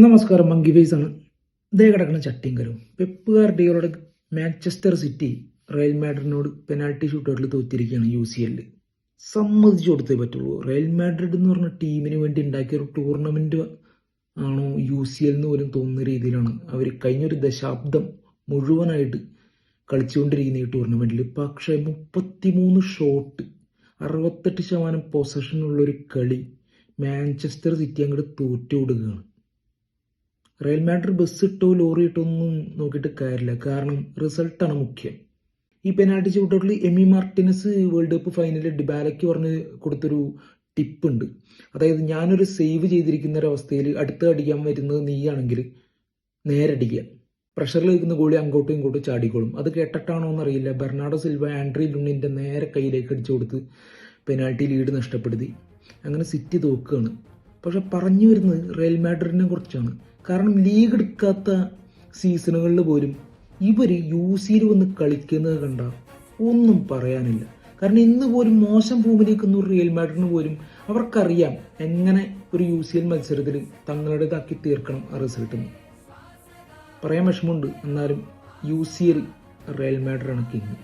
നമസ്കാരം, monkey face ആണ്. ഇതേ കിടക്കുന്ന ചട്ടിങ്കരും പെപ്പുകാരുടെയോട് മാഞ്ചസ്റ്റർ സിറ്റി റയൽ മാഡ്രിഡിനോട് പെനാൽറ്റി ഷൂട്ടൗട്ടിൽ തോറ്റിരിക്കുകയാണ് UCL. സമ്മതിച്ചു കൊടുത്തേ പറ്റുള്ളൂ. റയൽ മാഡ്രിഡ് എന്ന് പറഞ്ഞ ടീമിന് വേണ്ടി ഉണ്ടാക്കിയ ഒരു ടൂർണമെന്റ് ആണോ UCL എന്ന് പോലും തോന്നുന്ന രീതിയിലാണ് അവർ കഴിഞ്ഞൊരു ദശാബ്ദം മുഴുവനായിട്ട് കളിച്ചുകൊണ്ടിരിക്കുന്ന ഈ ടൂർണമെന്റിൽ. പക്ഷേ 33 ഷോട്ട്, 68% പൊസഷനുള്ളൊരു കളി മാഞ്ചസ്റ്റർ സിറ്റി അങ്ങോട്ട് തോറ്റു കൊടുക്കുകയാണ്. റയൽ മാഡ്രിഡ് ബസ് ഇട്ടോ ലോറി ഇട്ടോ ഒന്നും നോക്കിയിട്ട് കാര്യമില്ല, കാരണം റിസൾട്ടാണ് മുഖ്യം. ഈ പെനാൽറ്റി ഷൂട്ടൗട്ടിൽ എമി മാർട്ടിനസ് വേൾഡ് കപ്പ് ഫൈനലിൽ ഡിബാലയ്ക്ക് പറഞ്ഞ് കൊടുത്തൊരു ടിപ്പ് ഉണ്ട്. അതായത്, ഞാനൊരു സേവ് ചെയ്തിരിക്കുന്ന ഒരവസ്ഥയിൽ അടുത്ത അടിക്കാൻ വരുന്നത് നീയാണെങ്കിൽ നേരടിക്കുക, പ്രഷറിൽ നിൽക്കുന്ന ഗോളി അങ്ങോട്ടും ഇങ്ങോട്ടും ചാടിക്കോളും. അത് കേട്ടിട്ടാണോ എന്നറിയില്ല, ബെർണാഡോ സിൽവ ആൻഡ്രി ലുണിൻ്റെ നേരെ കയ്യിലേക്ക് അടിച്ചു കൊടുത്ത് പെനാൽറ്റി ലീഡ് നഷ്ടപ്പെടുത്തി. അങ്ങനെ സിറ്റി തോക്കുകയാണ്. പക്ഷെ പറഞ്ഞു വരുന്നത് റയൽ മാഡ്രിഡിനെ കുറിച്ചാണ്. കാരണം ലീഗ് എടുക്കാത്ത സീസണുകളിൽ പോലും ഇവർ UCL വന്ന് കളിക്കുന്നത് കണ്ട ഒന്നും പറയാനില്ല. കാരണം ഇന്ന് പോലും മോശം ഫോമിലേക്കുന്ന ഒരു റയൽ മാഡ്രിഡിന് പോലും അവർക്കറിയാം എങ്ങനെ ഒരു UCL മത്സരത്തിൽ തങ്ങളുടേതാക്കി തീർക്കണം ആ റിസൾട്ടിന്. പറയാൻ വിഷമമുണ്ട്, എന്നാലും UCL റയൽ മാഡ്രിഡാണ് കിങ്.